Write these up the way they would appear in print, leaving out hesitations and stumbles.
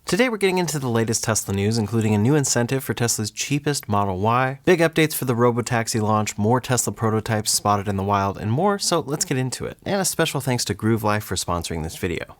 Today we're getting into the latest Tesla news, including a new incentive for Tesla's cheapest Model Y, big updates for the Robotaxi launch, more Tesla prototypes spotted in the wild, and more, so let's get into it. And a special thanks to Groove Life for sponsoring this video.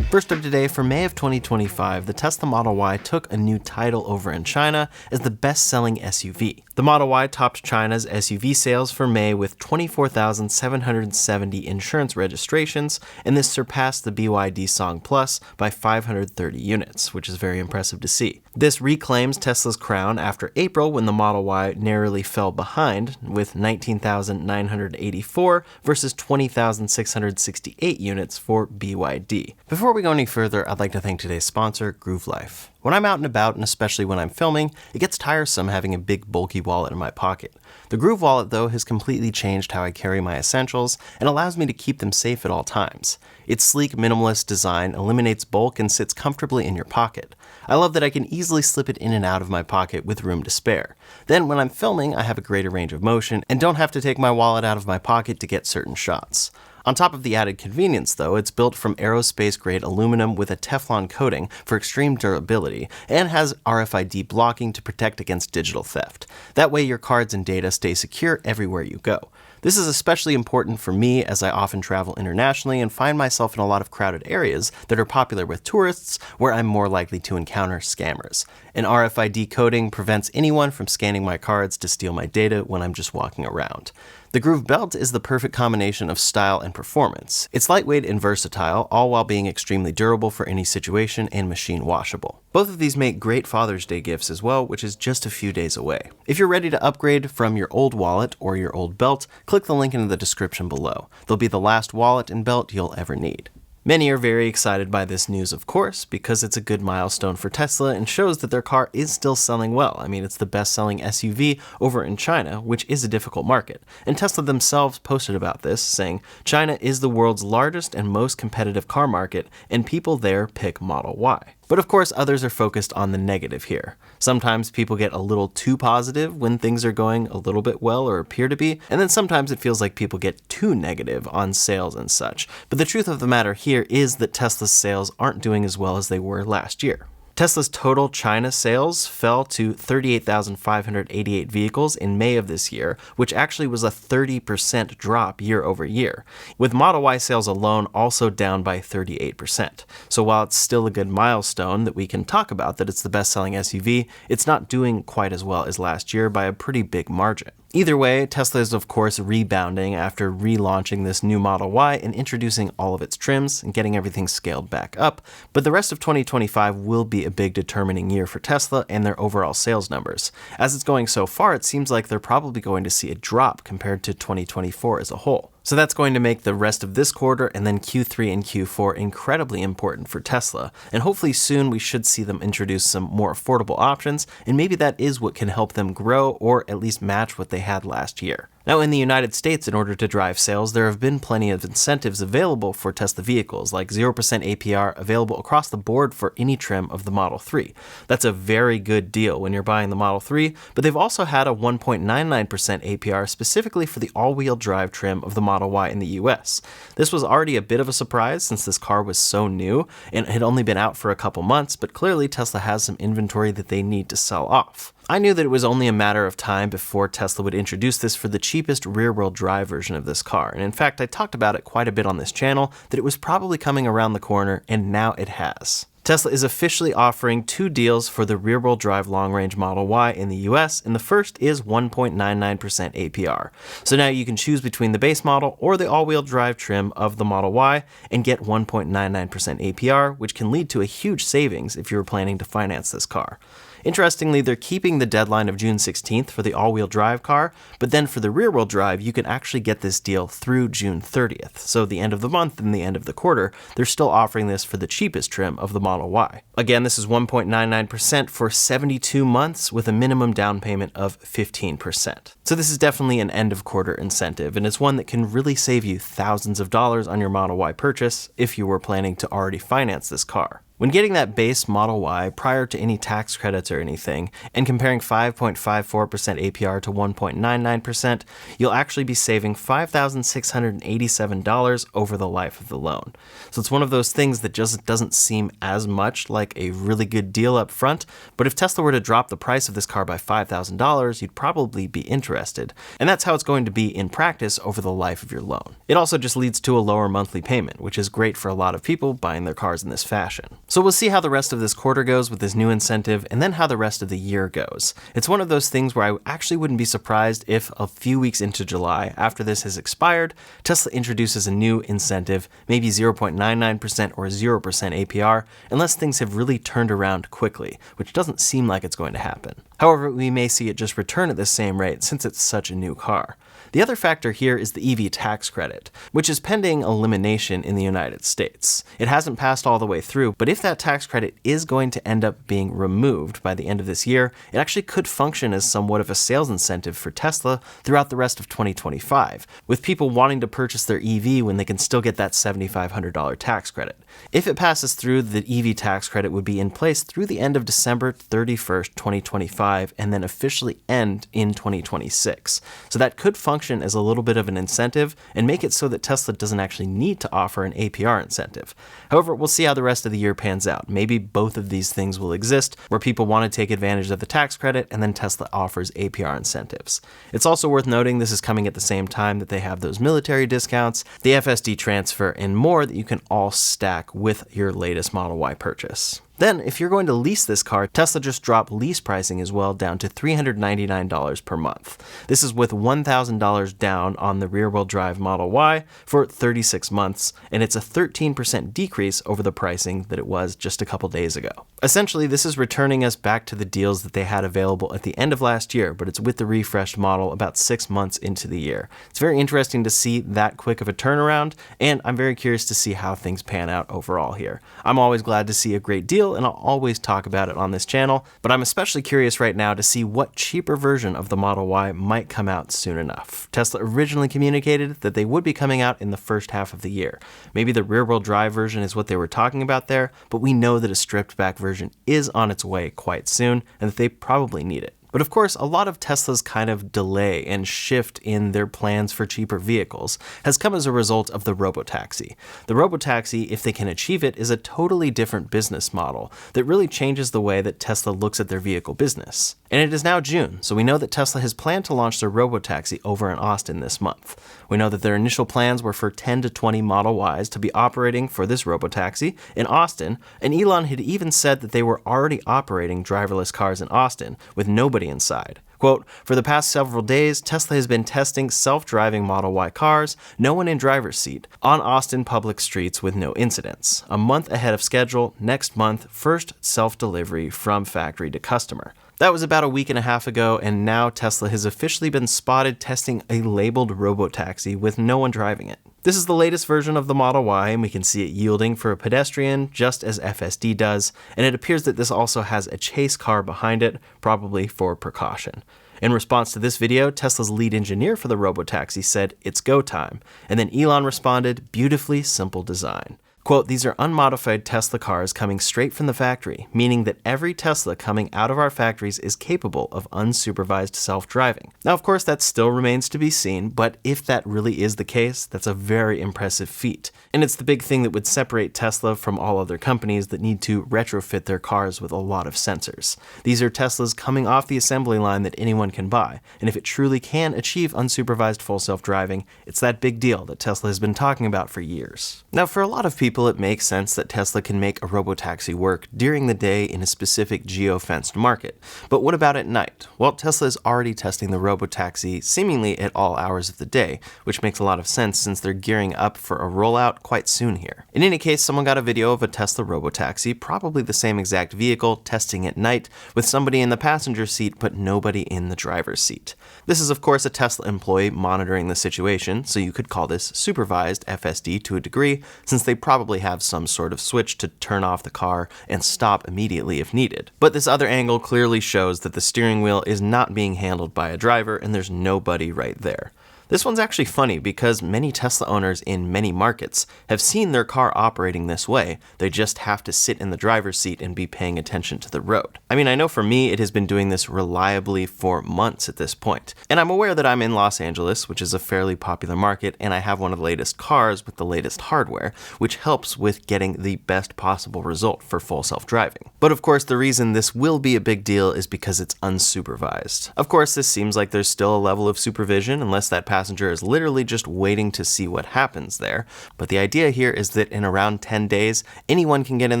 First up today, for May of 2025, the Tesla Model Y took a new title over in China as the best-selling SUV. The Model Y topped China's SUV sales for May with 24,770 insurance registrations, and this surpassed the BYD Song Plus by 530 units, which is very impressive to see. This reclaims Tesla's crown after April, when the Model Y narrowly fell behind with 19,984 versus 20,668 units for BYD. Before we go any further, I'd like to thank today's sponsor, Groove Life. When I'm out and about, and especially when I'm filming, it gets tiresome having a big bulky wallet in my pocket. The Groove Wallet, though, has completely changed how I carry my essentials and allows me to keep them safe at all times. Its sleek, minimalist design eliminates bulk and sits comfortably in your pocket. I love that I can easily slip it in and out of my pocket with room to spare. Then, when I'm filming, I have a greater range of motion and don't have to take my wallet out of my pocket to get certain shots. On top of the added convenience, though, it's built from aerospace-grade aluminum with a Teflon coating for extreme durability and has RFID blocking to protect against digital theft. That way your cards and data stay secure everywhere you go. This is especially important for me as I often travel internationally and find myself in a lot of crowded areas that are popular with tourists, where I'm more likely to encounter scammers. An RFID coding prevents anyone from scanning my cards to steal my data when I'm just walking around. The Groove Belt is the perfect combination of style and performance. It's lightweight and versatile, all while being extremely durable for any situation and machine washable. Both of these make great Father's Day gifts as well, which is just a few days away. If you're ready to upgrade from your old wallet or your old belt, click the link in the description below. They'll be the last wallet and belt you'll ever need. Many are very excited by this news, of course, because it's a good milestone for Tesla and shows that their car is still selling well. I mean, it's the best-selling SUV over in China, which is a difficult market. And Tesla themselves posted about this, saying, "China is the world's largest and most competitive car market, and people there pick Model Y." But of course, others are focused on the negative here. Sometimes people get a little too positive when things are going a little bit well or appear to be, and then sometimes it feels like people get too negative on sales and such. But the truth of the matter here is that Tesla's sales aren't doing as well as they were last year. Tesla's total China sales fell to 38,588 vehicles in May of this year, which actually was a 30% drop year over year, with Model Y sales alone also down by 38%. So while it's still a good milestone that we can talk about that it's the best-selling SUV, it's not doing quite as well as last year by a pretty big margin. Either way, Tesla is of course rebounding after relaunching this new Model Y and introducing all of its trims and getting everything scaled back up, but the rest of 2025 will be a big determining year for Tesla and their overall sales numbers. As it's going so far, it seems like they're probably going to see a drop compared to 2024 as a whole. So that's going to make the rest of this quarter and then Q3 and Q4 incredibly important for Tesla, and hopefully soon we should see them introduce some more affordable options, and maybe that is what can help them grow or at least match what they had last year. Now, in the United States, in order to drive sales, there have been plenty of incentives available for Tesla vehicles, like 0% APR available across the board for any trim of the Model 3. That's a very good deal when you're buying the Model 3, but they've also had a 1.99% APR specifically for the all-wheel drive trim of the Model Y in the US. This was already a bit of a surprise since this car was so new and had only been out for a couple months, but clearly Tesla has some inventory that they need to sell off. I knew that it was only a matter of time before Tesla would introduce this for the cheapest rear-wheel drive version of this car, and in fact I talked about it quite a bit on this channel, that it was probably coming around the corner, and now it has. Tesla is officially offering two deals for the rear-wheel drive long-range Model Y in the US, and the first is 1.99% APR. So now you can choose between the base model or the all-wheel drive trim of the Model Y and get 1.99% APR, which can lead to a huge savings if you were planning to finance this car. Interestingly, they're keeping the deadline of June 16th for the all-wheel drive car, but then for the rear-wheel drive, you can actually get this deal through June 30th. So the end of the month and the end of the quarter, they're still offering this for the cheapest trim of the Model Y. Again, this is 1.99% for 72 months with a minimum down payment of 15%. So this is definitely an end-of-quarter incentive, and it's one that can really save you thousands of dollars on your Model Y purchase if you were planning to already finance this car. When getting that base Model Y prior to any tax credits or anything, and comparing 5.54% APR to 1.99%, you'll actually be saving $5,687 over the life of the loan. So it's one of those things that just doesn't seem as much like a really good deal up front, but if Tesla were to drop the price of this car by $5,000, you'd probably be interested. And that's how it's going to be in practice over the life of your loan. It also just leads to a lower monthly payment, which is great for a lot of people buying their cars in this fashion. So we'll see how the rest of this quarter goes with this new incentive, and then how the rest of the year goes. It's one of those things where I actually wouldn't be surprised if a few weeks into July, after this has expired, Tesla introduces a new incentive, maybe 0.99% or 0% APR, unless things have really turned around quickly, which doesn't seem like it's going to happen. However, we may see it just return at the same rate since it's such a new car. The other factor here is the EV tax credit, which is pending elimination in the United States. It hasn't passed all the way through, but if that tax credit is going to end up being removed by the end of this year, it actually could function as somewhat of a sales incentive for Tesla throughout the rest of 2025, with people wanting to purchase their EV when they can still get that $7,500 tax credit. If it passes through, the EV tax credit would be in place through the end of December 31st, 2025, and then officially end in 2026. So that could function as a little bit of an incentive and make it so that Tesla doesn't actually need to offer an APR incentive. However, we'll see how the rest of the year pans out. Maybe both of these things will exist, where people want to take advantage of the tax credit and then Tesla offers APR incentives. It's also worth noting this is coming at the same time that they have those military discounts, the FSD transfer, and more that you can all stack with your latest Model Y purchase. Then, if you're going to lease this car, Tesla just dropped lease pricing as well down to $399 per month. This is with $1,000 down on the rear-wheel drive Model Y for 36 months, and it's a 13% decrease over the pricing that it was just a couple days ago. Essentially, this is returning us back to the deals that they had available at the end of last year, but it's with the refreshed model about 6 months into the year. It's very interesting to see that quick of a turnaround, and I'm very curious to see how things pan out overall here. I'm always glad to see a great deal, and I'll always talk about it on this channel, but I'm especially curious right now to see what cheaper version of the Model Y might come out soon enough. Tesla originally communicated that they would be coming out in the first half of the year. Maybe the rear-wheel drive version is what they were talking about there, but we know that a stripped-back version is on its way quite soon, and that they probably need it. But of course, a lot of Tesla's kind of delay and shift in their plans for cheaper vehicles has come as a result of the Robotaxi. The Robotaxi, if they can achieve it, is a totally different business model that really changes the way that Tesla looks at their vehicle business. And it is now June, so we know that Tesla has planned to launch their Robotaxi over in Austin this month. We know that their initial plans were for 10 to 20 Model Ys to be operating for this Robotaxi in Austin, and Elon had even said that they were already operating driverless cars in Austin with nobody inside. Quote, "For the past several days, Tesla has been testing self-driving Model Y cars, no one in driver's seat, on Austin public streets with no incidents. A month ahead of schedule, next month, first self-delivery from factory to customer." That was about a week and a half ago, and now Tesla has officially been spotted testing a labeled Robotaxi with no one driving it. This is the latest version of the Model Y, and we can see it yielding for a pedestrian, just as FSD does, and it appears that this also has a chase car behind it, probably for precaution. In response to this video, Tesla's lead engineer for the Robotaxi said, "It's go time," and then Elon responded, "Beautifully simple design." Quote, "These are unmodified Tesla cars coming straight from the factory, meaning that every Tesla coming out of our factories is capable of unsupervised self-driving." Now, of course, that still remains to be seen, but if that really is the case, that's a very impressive feat. And it's the big thing that would separate Tesla from all other companies that need to retrofit their cars with a lot of sensors. These are Teslas coming off the assembly line that anyone can buy, and if it truly can achieve unsupervised full self-driving, it's that big deal that Tesla has been talking about for years. Now, for a lot of people, it makes sense that Tesla can make a Robotaxi work during the day in a specific geo-fenced market. But what about at night? Well, Tesla is already testing the Robotaxi seemingly at all hours of the day, which makes a lot of sense since they're gearing up for a rollout quite soon here. In any case, someone got a video of a Tesla Robotaxi, probably the same exact vehicle, testing at night, with somebody in the passenger seat but nobody in the driver's seat. This is of course a Tesla employee monitoring the situation, so you could call this supervised FSD to a degree, since they probably have some sort of switch to turn off the car and stop immediately if needed. But this other angle clearly shows that the steering wheel is not being handled by a driver and there's nobody right there. This one's actually funny because many Tesla owners in many markets have seen their car operating this way. They just have to sit in the driver's seat and be paying attention to the road. I mean, I know for me, it has been doing this reliably for months at this point. And I'm aware that I'm in Los Angeles, which is a fairly popular market, and I have one of the latest cars with the latest hardware, which helps with getting the best possible result for full self-driving. But of course, the reason this will be a big deal is because it's unsupervised. Of course, this seems like there's still a level of supervision unless that passenger is literally just waiting to see what happens there. But the idea here is that in around 10 days, anyone can get in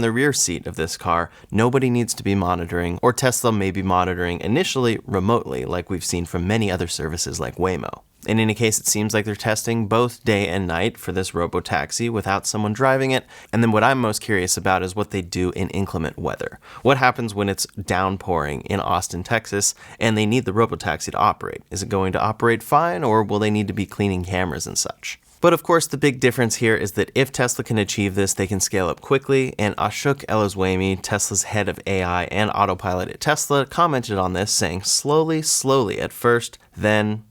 the rear seat of this car. Nobody needs to be monitoring, or Tesla may be monitoring initially remotely, like we've seen from many other services like Waymo. In any case, it seems like they're testing both day and night for this Robotaxi without someone driving it. And then what I'm most curious about is what they do in inclement weather. What happens when it's downpouring in Austin, Texas, and they need the Robotaxi to operate? Is it going to operate fine, or will they need to be cleaning cameras and such? But of course, the big difference here is that if Tesla can achieve this, they can scale up quickly, and Ashok Elazwamy, Tesla's head of AI and autopilot at Tesla, commented on this, saying slowly at first, then ...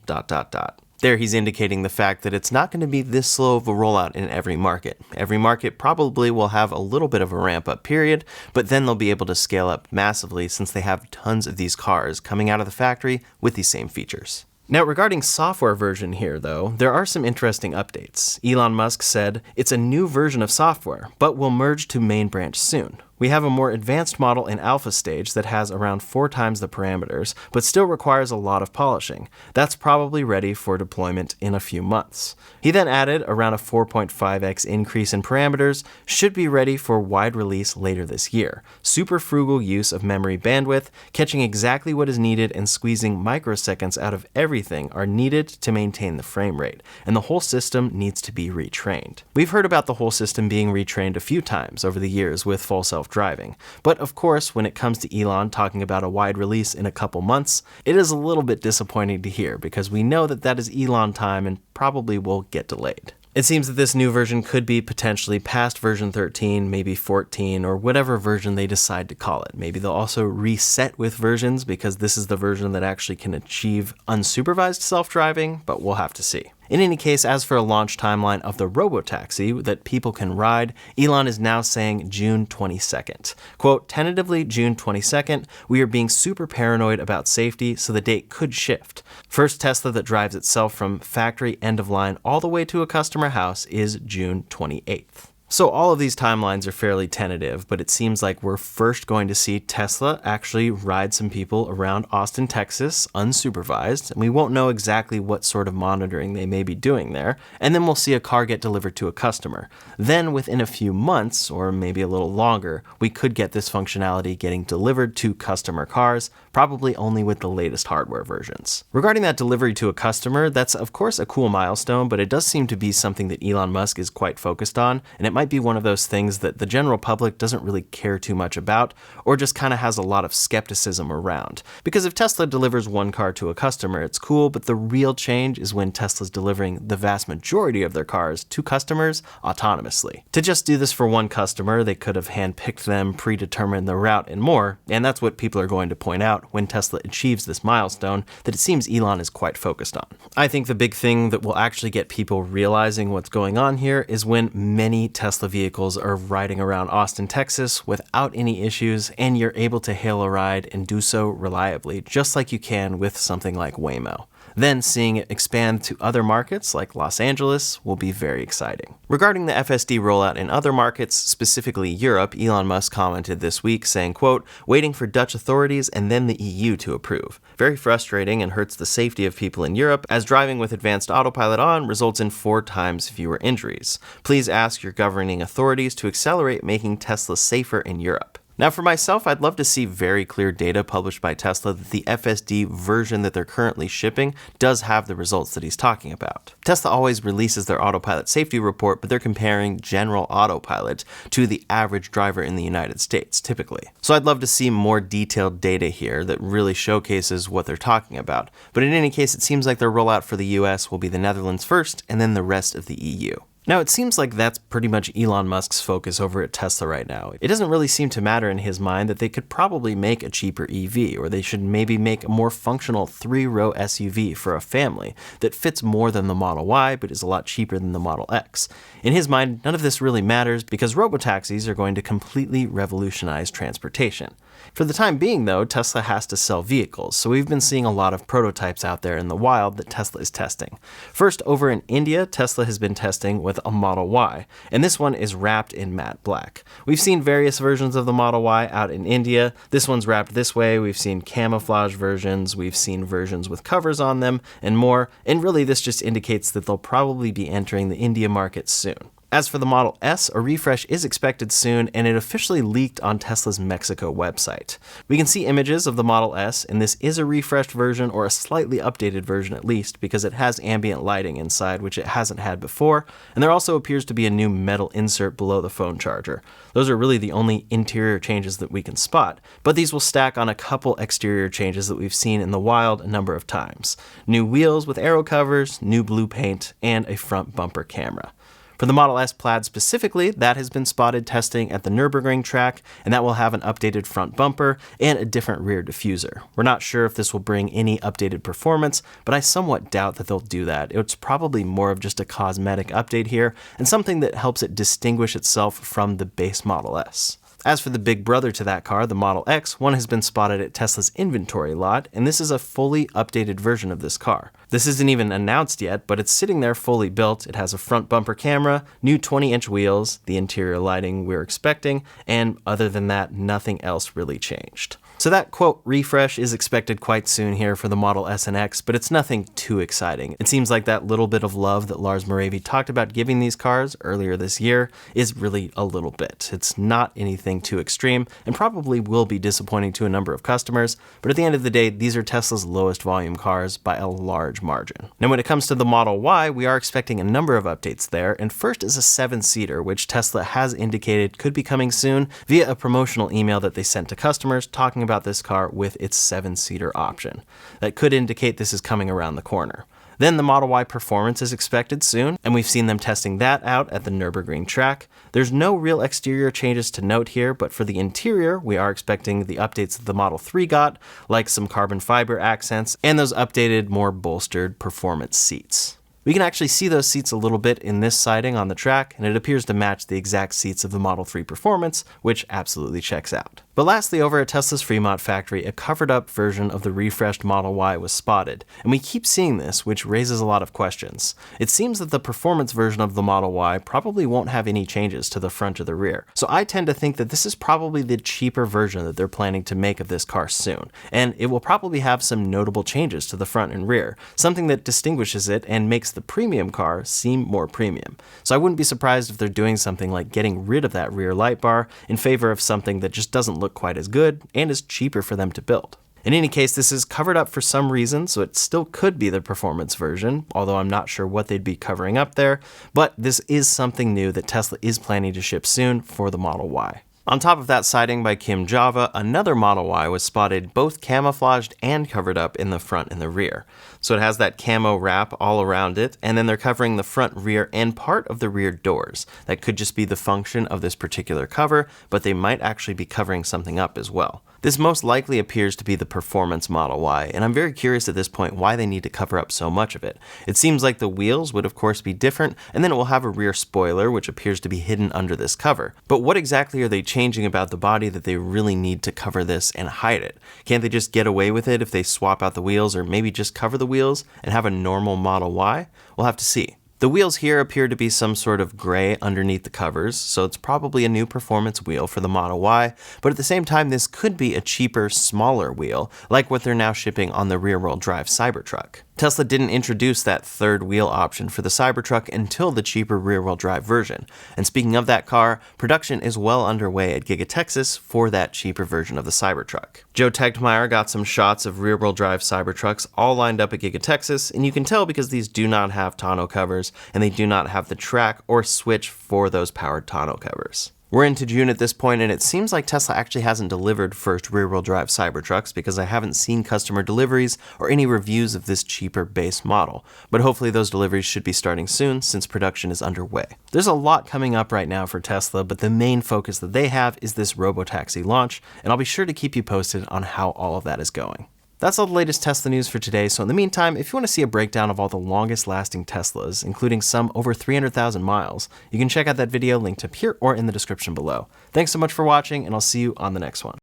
There he's indicating the fact that it's not going to be this slow of a rollout in every market. Every market probably will have a little bit of a ramp up period, but then they'll be able to scale up massively since they have tons of these cars coming out of the factory with these same features. Now, regarding software version here, though, there are some interesting updates. Elon Musk said, "It's a new version of software, but will merge to main branch soon. We have a more advanced model in alpha stage that has around 4 times the parameters, but still requires a lot of polishing. That's probably ready for deployment in a few months." He then added around a 4.5x increase in parameters, should be ready for wide release later this year. Super frugal use of memory bandwidth, catching exactly what is needed and squeezing microseconds out of everything are needed to maintain the frame rate, and the whole system needs to be retrained. We've heard about the whole system being retrained a few times over the years with full self-driving, but of course, when it comes to Elon talking about a wide release in a couple months, it is a little bit disappointing to hear because we know that that is Elon time and probably will get delayed. It seems that this new version could be potentially past version 13, maybe 14, or whatever version they decide to call it. Maybe they'll also reset with versions because this is the version that actually can achieve unsupervised self-driving, but we'll have to see. In any case, as for a launch timeline of the Robotaxi that people can ride, Elon is now saying June 22nd. Quote, "Tentatively June 22nd, we are being super paranoid about safety, so the date could shift. First Tesla that drives itself from factory end of line all the way to a customer house is June 28th. So all of these timelines are fairly tentative, but it seems like we're first going to see Tesla actually ride some people around Austin, Texas, unsupervised, and we won't know exactly what sort of monitoring they may be doing there, and then we'll see a car get delivered to a customer. Then within a few months, or maybe a little longer, we could get this functionality getting delivered to customer cars, probably only with the latest hardware versions. Regarding that delivery to a customer, that's of course a cool milestone, but it does seem to be something that Elon Musk is quite focused on, and it might be one of those things that the general public doesn't really care too much about, or just kind of has a lot of skepticism around. Because if Tesla delivers one car to a customer, it's cool, but the real change is when Tesla's delivering the vast majority of their cars to customers autonomously. To just do this for one customer, they could have handpicked them, predetermined the route, and more, and that's what people are going to point out when Tesla achieves this milestone that it seems Elon is quite focused on. I think the big thing that will actually get people realizing what's going on here is when many Tesla vehicles are riding around Austin, Texas without any issues, and you're able to hail a ride and do so reliably, just like you can with something like Waymo. Then seeing it expand to other markets like Los Angeles will be very exciting. Regarding the FSD rollout in other markets, specifically Europe, Elon Musk commented this week saying, quote, "Waiting for Dutch authorities and then the EU to approve. Very frustrating and hurts the safety of people in Europe, as driving with advanced autopilot on results in 4 times fewer injuries. Please ask your governing authorities to accelerate making Tesla safer in Europe." Now for myself, I'd love to see very clear data published by Tesla that the FSD version that they're currently shipping does have the results that he's talking about. Tesla always releases their autopilot safety report, but they're comparing general autopilot to the average driver in the United States, typically. So I'd love to see more detailed data here that really showcases what they're talking about. But in any case, it seems like their rollout for the US will be the Netherlands first, and then the rest of the EU. Now, it seems like that's pretty much Elon Musk's focus over at Tesla right now. It doesn't really seem to matter in his mind that they could probably make a cheaper EV, or they should maybe make a more functional 3-row SUV for a family that fits more than the Model Y but is a lot cheaper than the Model X. In his mind, none of this really matters because robotaxis are going to completely revolutionize transportation. For the time being, though, Tesla has to sell vehicles, so we've been seeing a lot of prototypes out there in the wild that Tesla is testing. First, over in India, Tesla has been testing with a Model Y, and this one is wrapped in matte black. We've seen various versions of the Model Y out in India. This one's wrapped this way. We've seen camouflage versions, we've seen versions with covers on them, and more, and really this just indicates that they'll probably be entering the India market soon. As for the Model S, a refresh is expected soon, and it officially leaked on Tesla's Mexico website. We can see images of the Model S, and this is a refreshed version, or a slightly updated version at least, because it has ambient lighting inside, which it hasn't had before, and there also appears to be a new metal insert below the phone charger. Those are really the only interior changes that we can spot, but these will stack on a couple exterior changes that we've seen in the wild a number of times. New wheels with aero covers, new blue paint, and a front bumper camera. For the Model S Plaid specifically, that has been spotted testing at the Nürburgring track, and that will have an updated front bumper and a different rear diffuser. We're not sure if this will bring any updated performance, but I somewhat doubt that they'll do that. It's probably more of just a cosmetic update here, and something that helps it distinguish itself from the base Model S. As for the big brother to that car, the Model X, one has been spotted at Tesla's inventory lot, and this is a fully updated version of this car. This isn't even announced yet, but it's sitting there fully built. It has a front bumper camera, new 20-inch wheels, the interior lighting we're expecting, and other than that, nothing else really changed. So that, quote, refresh is expected quite soon here for the Model S and X, but it's nothing too exciting. It seems like that little bit of love that Lars Moravy talked about giving these cars earlier this year is really a little bit. It's not anything too extreme, and probably will be disappointing to a number of customers, but at the end of the day, these are Tesla's lowest volume cars by a large margin. Now when it comes to the Model Y, we are expecting a number of updates there, and first is a 7-seater, which Tesla has indicated could be coming soon via a promotional email that they sent to customers talking about this car with its 7-seater option. That could indicate this is coming around the corner. Then the Model Y Performance is expected soon, and we've seen them testing that out at the Nürburgring track. There's no real exterior changes to note here, but for the interior, we are expecting the updates that the Model 3 got, like some carbon fiber accents, and those updated, more bolstered performance seats. We can actually see those seats a little bit in this siding on the track, and it appears to match the exact seats of the Model 3 Performance, which absolutely checks out. But lastly, over at Tesla's Fremont factory, a covered-up version of the refreshed Model Y was spotted, and we keep seeing this, which raises a lot of questions. It seems that the performance version of the Model Y probably won't have any changes to the front or the rear, so I tend to think that this is probably the cheaper version that they're planning to make of this car soon, and it will probably have some notable changes to the front and rear, something that distinguishes it and makes the premium car seem more premium. So I wouldn't be surprised if they're doing something like getting rid of that rear light bar in favor of something that just doesn't look quite as good and is cheaper for them to build. In any case, this is covered up for some reason, so it still could be the performance version, although I'm not sure what they'd be covering up there, but this is something new that Tesla is planning to ship soon for the Model Y. On top of that sighting by Kim Jowua, another Model Y was spotted both camouflaged and covered up in the front and the rear. So it has that camo wrap all around it, and then they're covering the front, rear, and part of the rear doors. That could just be the function of this particular cover, but they might actually be covering something up as well. This most likely appears to be the Performance Model Y, and I'm very curious at this point why they need to cover up so much of it. It seems like the wheels would of course be different, and then it will have a rear spoiler which appears to be hidden under this cover. But what exactly are they changing about the body that they really need to cover this and hide it? Can't they just get away with it if they swap out the wheels, or maybe just cover the wheels and have a normal Model Y? We'll have to see. The wheels here appear to be some sort of gray underneath the covers, so it's probably a new performance wheel for the Model Y, but at the same time this could be a cheaper, smaller wheel, like what they're now shipping on the rear-wheel drive Cybertruck. Tesla didn't introduce that third wheel option for the Cybertruck until the cheaper rear-wheel drive version. And speaking of that car, production is well underway at Giga Texas for that cheaper version of the Cybertruck. Joe Tegtmeyer got some shots of rear-wheel drive Cybertrucks all lined up at Giga Texas, and you can tell because these do not have tonneau covers, and they do not have the track or switch for those powered tonneau covers. We're into June at this point, and it seems like Tesla actually hasn't delivered first rear-wheel drive Cybertrucks because I haven't seen customer deliveries or any reviews of this cheaper base model. But hopefully those deliveries should be starting soon since production is underway. There's a lot coming up right now for Tesla, but the main focus that they have is this Robotaxi launch, and I'll be sure to keep you posted on how all of that is going. That's all the latest Tesla news for today, so in the meantime, if you want to see a breakdown of all the longest lasting Teslas, including some over 300,000 miles, you can check out that video linked up here or in the description below. Thanks so much for watching, and I'll see you on the next one.